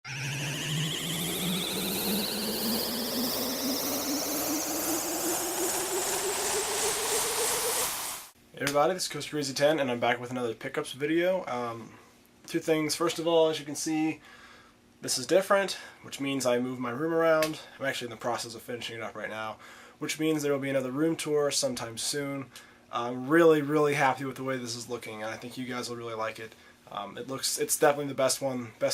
Hey everybody, this is Coaster Crazy 10 and I'm back with another pickups video. Two things. First of all, as you can see, this is different, which means I moved my room around. I'm actually in the process of finishing it up right now, which means there will be another room tour sometime soon. I'm really happy with the way this is looking, and I think you guys will really like it. It's definitely the best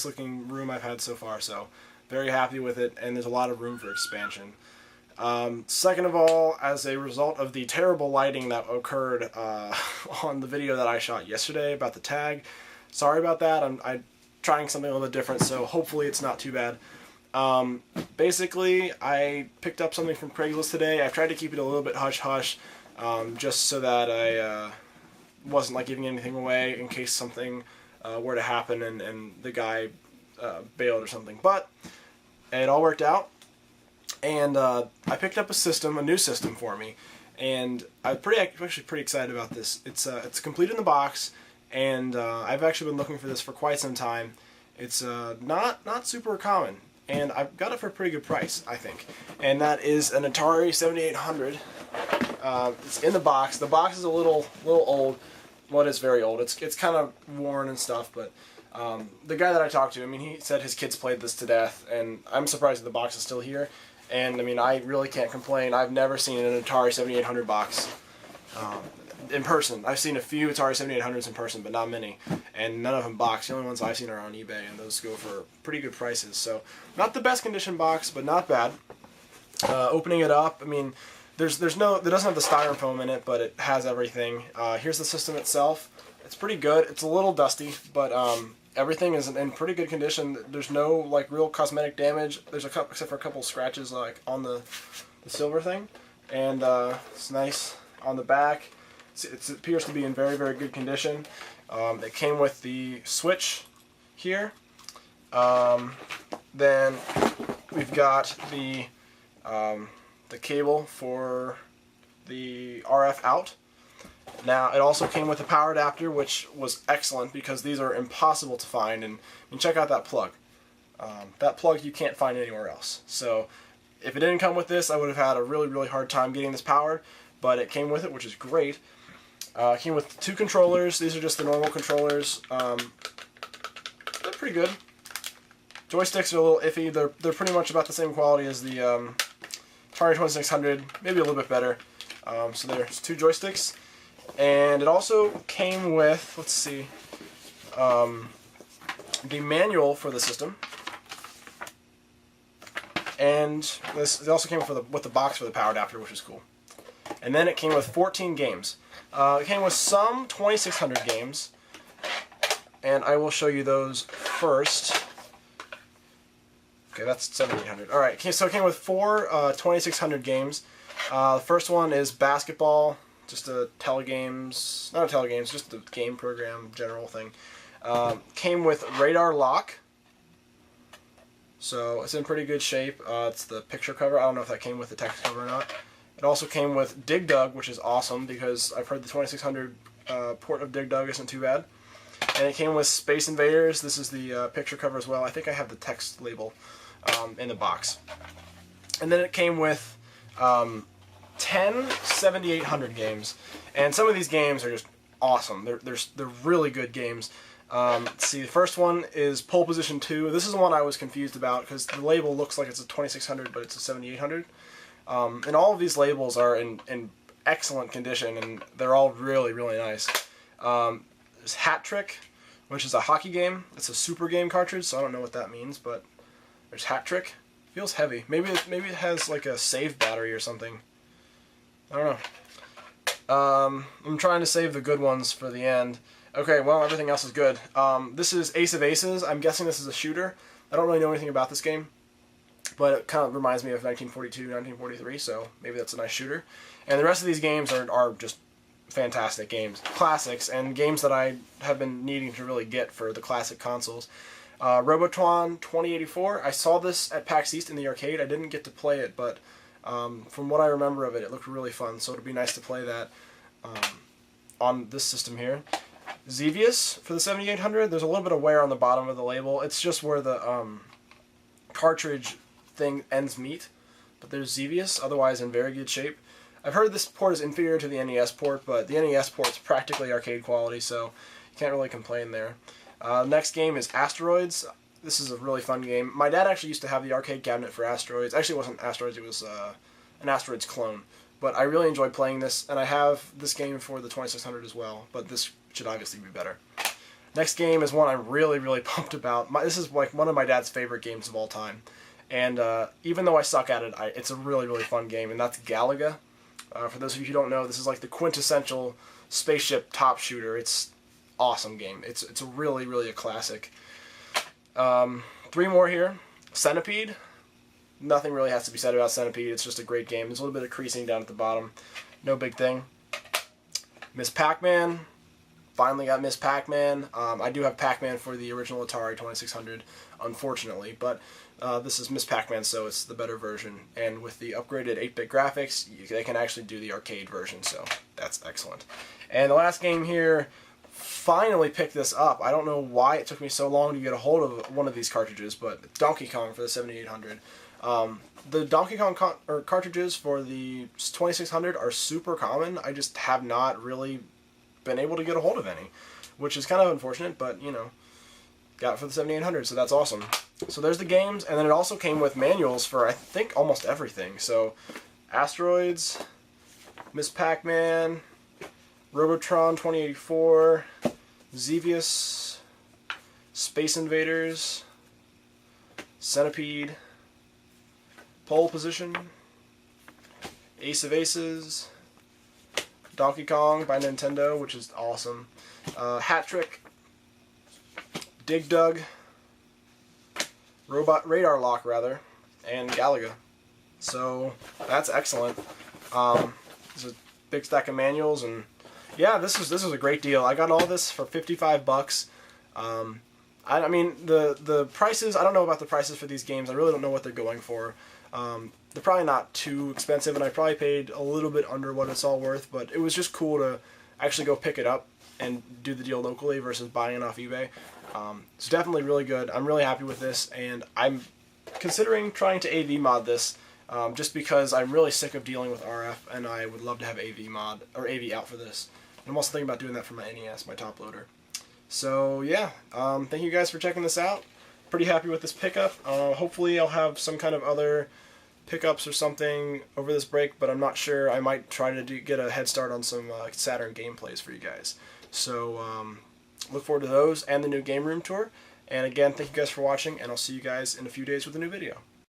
looking room I've had so far, so very happy with it, and there's a lot of room for expansion. Second of all, as a result of the terrible lighting that occurred on the video that I shot yesterday about the tag, sorry about that. I'm trying something a little bit different, so hopefully it's not too bad. Basically, I picked up something from Craigslist today. I've tried to keep it a little bit hush-hush, just so that I wasn't like giving anything away in case something were to happen and the guy bailed or something. But it all worked out. And I picked up a new system for me, and I'm actually pretty excited about this. It's complete in the box, and I've actually been looking for this for quite some time. It's not super common, and I've got it for a pretty good price, I think. And that is an Atari 7800. It's in the box. The box is a little old. Well, it's very old. It's kind of worn and stuff, but the guy that I talked to, I mean, he said his kids played this to death, and I'm surprised that the box is still here. And I mean, I really can't complain. I've never seen an Atari 7800 box in person. I've seen a few Atari 7800s in person, but not many, and none of them boxed. The only ones I've seen are on eBay, and those go for pretty good prices. So, not the best condition box, but not bad. Opening it up, I mean, there doesn't have the styrofoam in it, but it has everything. Here's the system itself. It's pretty good. It's a little dusty, but everything is in pretty good condition. There's no like real cosmetic damage. There's except for a couple scratches like on the silver thing, and it's nice on the back. It appears to be in very good condition. It came with the switch here. Then we've got the cable for the RF out. Now, it also came with a power adapter, which was excellent because these are impossible to find. And check out that plug. That plug you can't find anywhere else. So, if it didn't come with this, I would have had a really hard time getting this powered. But it came with it, which is great. It came with two controllers. These are just the normal controllers. They're pretty good. Joysticks are a little iffy. They're pretty much about the same quality as the Atari 2600, maybe a little bit better. So there's two joysticks. And it also came with, let's see, the manual for the system, and it also came with the box for the power adapter, which is cool. And then it came with 14 games. It came with some 2600 games, and I will show you those first. Okay, that's 7800. All right, so it came with four 2600 games. The first one is basketball. Just a telegames, not a telegames, just the game program, general thing. Came with radar lock, so it's in pretty good shape. It's the picture cover. I don't know if that came with the text cover or not. It also came with Dig Dug, which is awesome because I've heard the 2600 port of Dig Dug isn't too bad. And it came with Space Invaders. This is the picture cover as well. I think I have the text label in the box. And then it came with 10 7800 games, and some of these games are just awesome. They're really good games. Let's see, the first one is Pole Position 2. This is the one I was confused about because the label looks like it's a 2600, but it's a 7800. And all of these labels are in excellent condition, and they're all really nice. There's Hat Trick, which is a hockey game. It's a super game cartridge, so I don't know what that means, but there's Hat Trick. Feels heavy. Maybe it has like a save battery or something. I don't know. I'm trying to save the good ones for the end. Okay, well, everything else is good. This is Ace of Aces. I'm guessing this is a shooter. I don't really know anything about this game, but it kind of reminds me of 1942, 1943, so maybe that's a nice shooter. And the rest of these games are just fantastic games. Classics, and games that I have been needing to really get for the classic consoles. Robotron 2084. I saw this at PAX East in the arcade. I didn't get to play it, but from what I remember of it, it looked really fun, so it would be nice to play that on this system here. Xevious for the 7800. There's a little bit of wear on the bottom of the label. It's just where the cartridge thing ends meet. But there's Xevious, otherwise in very good shape. I've heard this port is inferior to the NES port, but the NES port's practically arcade quality, so you can't really complain there. Next game is Asteroids. This is a really fun game. My dad actually used to have the arcade cabinet for Asteroids. Actually, it wasn't Asteroids, it was an Asteroids clone. But I really enjoyed playing this, and I have this game for the 2600 as well, but this should obviously be better. Next game is one I'm really, really pumped about. This is like one of my dad's favorite games of all time. And even though I suck at it, it's a really, really fun game, and that's Galaga. For those of you who don't know, this is like the quintessential spaceship top shooter. It's awesome game. It's really, really a classic. 3 more here. Centipede. Nothing really has to be said about Centipede. It's just a great game. There's a little bit of creasing down at the bottom. No big thing. Miss Pac-Man. Finally got Miss Pac-Man. I do have Pac-Man for the original Atari 2600, unfortunately, but this is Miss Pac-Man, so it's the better version. And with the upgraded 8-bit graphics, they can actually do the arcade version, so that's excellent. And the last game here, finally picked this up. I don't know why it took me so long to get a hold of one of these cartridges, but Donkey Kong for the 7800. The Donkey Kong cartridges for the 2600 are super common. I just have not really been able to get a hold of any, which is kind of unfortunate, but you know, got it for the 7800, so that's awesome. So there's the games, and then it also came with manuals for I think almost everything. So Asteroids, Miss Pac-Man, Robotron 2084, Xevious, Space Invaders, Centipede, Pole Position, Ace of Aces, Donkey Kong by Nintendo, which is awesome, Hat Trick, Dig Dug, Radar Lock rather, and Galaga. So that's excellent. There's a big stack of manuals, and yeah, this was a great deal. I got all this for $55. I mean the prices. I don't know about the prices for these games. I really don't know what they're going for. They're probably not too expensive, and I probably paid a little bit under what it's all worth. But it was just cool to actually go pick it up and do the deal locally versus buying it off eBay. It's definitely really good. I'm really happy with this, and I'm considering trying to AV mod this, just because I'm really sick of dealing with RF, and I would love to have AV mod or AV out for this. And I'm also thinking about doing that for my NES, my top loader. So yeah, thank you guys for checking this out. Pretty happy with this pickup. Hopefully I'll have some kind of other pickups or something over this break, but I'm not sure. I might try to get a head start on some Saturn gameplays for you guys. So look forward to those and the new Game Room tour. And again, thank you guys for watching, and I'll see you guys in a few days with a new video.